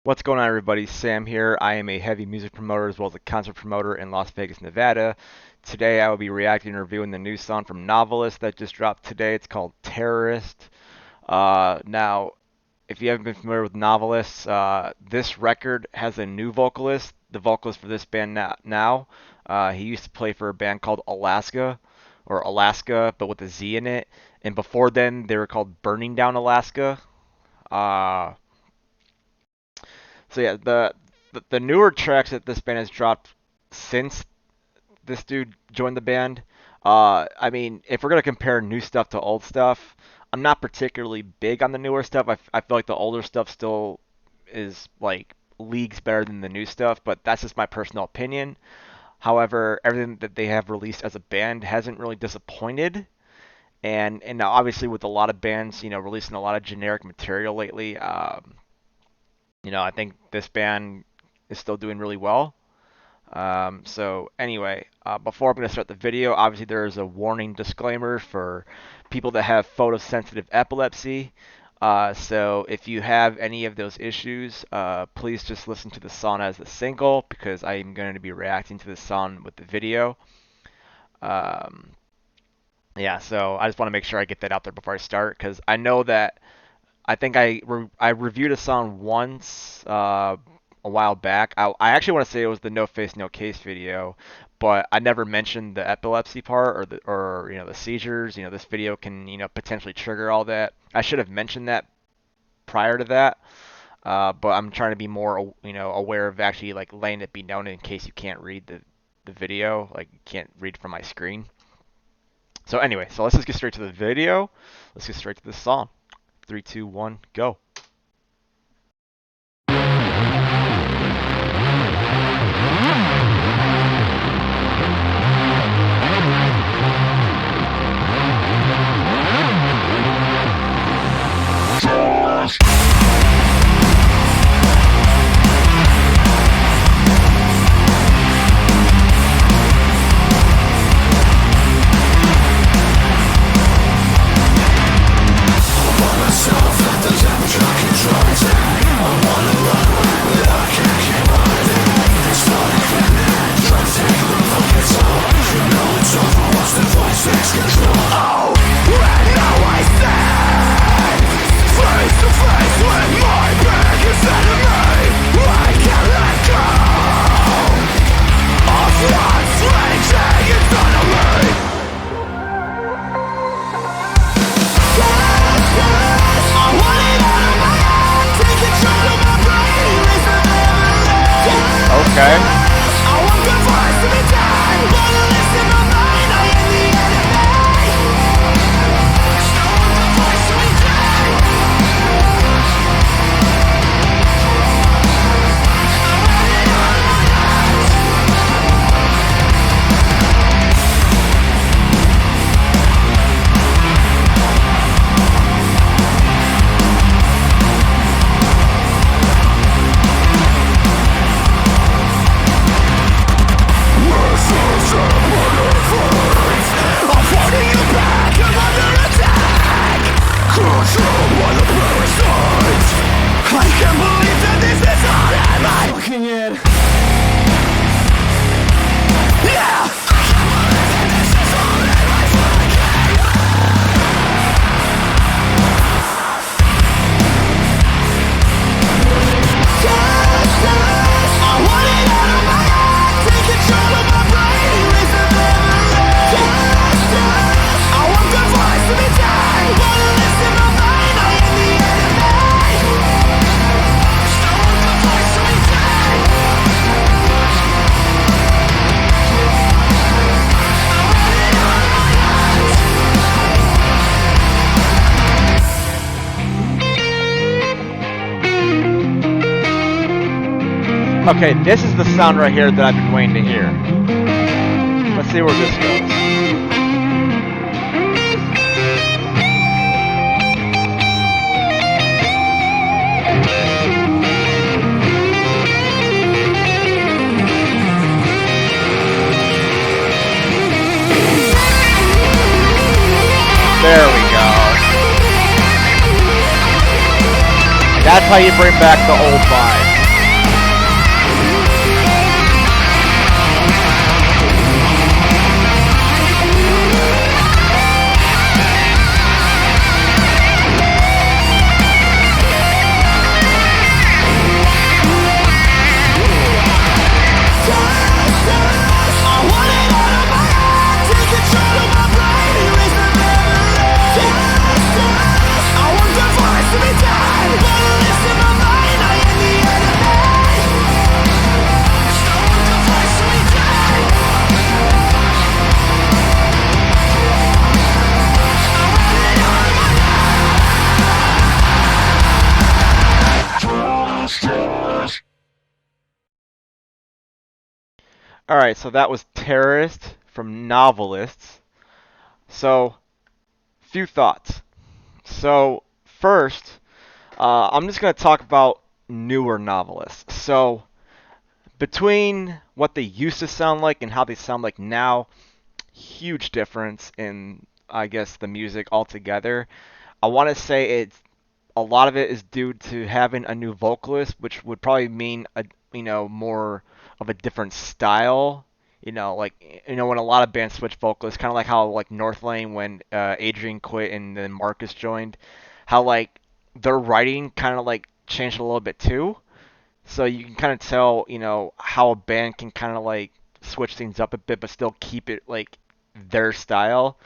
What's going on, everybody? Sam here. I am a heavy music promoter as well as a concert promoter in Las Vegas, Nevada. Today I will be reacting and reviewing the new song from Novelists that just dropped today. It's called Terrorist. Now, if you haven't been familiar with Novelists, this record has a new vocalist. The vocalist for this band now, he used to play for a band called Alaska, or Alaska, but with a Z in it. And before then, they were called Burning Down Alaska. Uh, So yeah, the newer tracks that this band has dropped since this dude joined the band, I mean, if we're gonna compare new stuff to old stuff, I'm not particularly big on the newer stuff. I feel like the older stuff still is like leagues better than the new stuff, but that's just my personal opinion. However, everything that they have released as a band hasn't really disappointed. And now obviously with a lot of bands, releasing a lot of generic material lately, I think this band is still doing really well. So anyway, before I'm going to start the video, obviously there is a warning disclaimer for people that have photosensitive epilepsy. So if you have any of those issues, please just listen to the song as a single because I am going to be reacting to the song with the video. Yeah, so I just want to make sure I get that out there before I start because I know that I think I reviewed a song once a while back. I actually want to say it was the No Face No Case video, but I never mentioned the epilepsy part or the seizures. This video can potentially trigger all that. I should have mentioned that prior to that, but I'm trying to be more aware of actually like letting it be known in case you can't read the video, like you can't read from my screen. So anyway, so let's just get straight to the video. Let's get straight to the song. 3, 2, 1, go. Okay. Okay, this is the sound right here that I've been waiting to hear. Let's see where this goes. There we go. That's how you bring back the old vibe. All right, so that was Terrorist from Novelists. So, few thoughts. So, first, I'm just going to talk about newer novelists. So, between what they used to sound like and how they sound like now, huge difference in, I guess, the music altogether. I want to say it's a lot of it is due to having a new vocalist, which would probably mean a more of a different style. Like when a lot of bands switch vocalists, kind of like how like Northlane when Adrian quit and then Marcus joined, how like their writing kind of like changed a little bit too. So you can kind of tell, how a band can kind of like switch things up a bit, but still keep it like their style.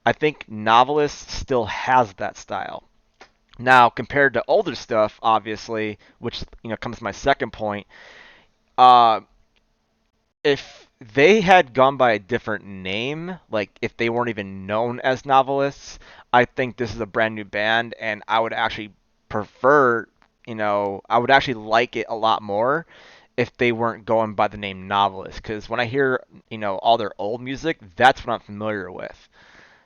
I think Novelist still has that style. Now, compared to older stuff, obviously, which comes to my second point, uh, if they had gone by a different name, like if they weren't even known as Novelists, I think this is a brand new band, and I would actually prefer, I would actually like it a lot more if they weren't going by the name Novelist, because when I hear, all their old music, that's what I'm familiar with.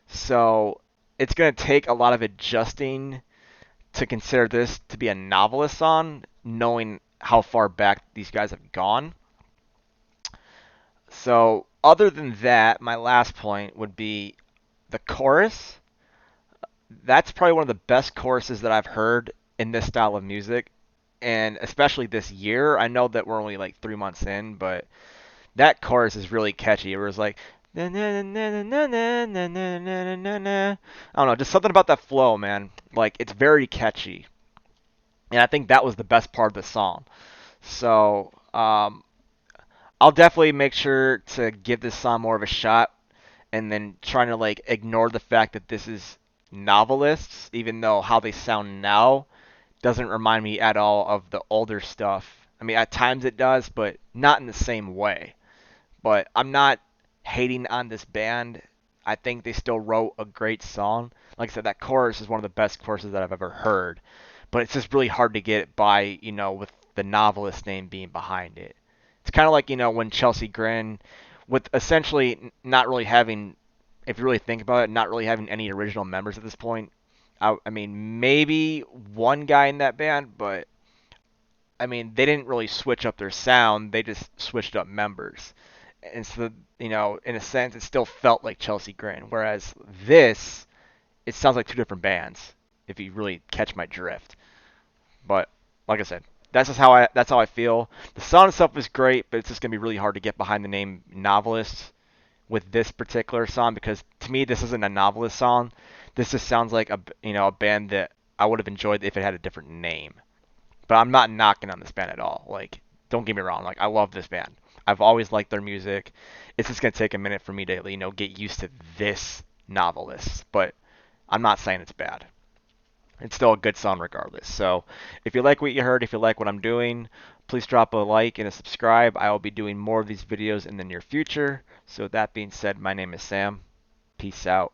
So it's going to take a lot of adjusting to consider this to be a novelist song, knowing how far back these guys have gone. So, other than that, my last point would be the chorus. That's probably one of the best choruses that I've heard in this style of music, and especially this year. I know that we're only like 3 months in, but that chorus is really catchy. It was like, I don't know, just something about that flow, man. Like, it's very catchy. And I think that was the best part of the song. So I'll definitely make sure to give this song more of a shot, and then trying to like ignore the fact that this is novelists, even though how they sound now doesn't remind me at all of the older stuff. I mean, at times it does, but not in the same way. But I'm not hating on this band. I think they still wrote a great song. Like I said, that chorus is one of the best choruses that I've ever heard. But it's just really hard to get by, with the novelist name being behind it. It's kind of like, when Chelsea Grin, with essentially not really having, if you really think about it, not really having any original members at this point. I mean, maybe one guy in that band, but I mean, they didn't really switch up their sound. They just switched up members. And so, in a sense, it still felt like Chelsea Grin. Whereas this, it sounds like two different bands, if you really catch my drift. But like I said, that's how I feel. The song itself is great, but it's just gonna be really hard to get behind the name Novelist with this particular song because to me this isn't a Novelist song. This just sounds like a band that I would have enjoyed if it had a different name. But I'm not knocking on this band at all. Like, don't get me wrong. Like, I love this band. I've always liked their music. It's just gonna take a minute for me to get used to this Novelist. But I'm not saying it's bad. It's still a good song regardless. So if you like what you heard, if you like what I'm doing, please drop a like and a subscribe. I will be doing more of these videos in the near future. So with that being said, my name is Sam. Peace out.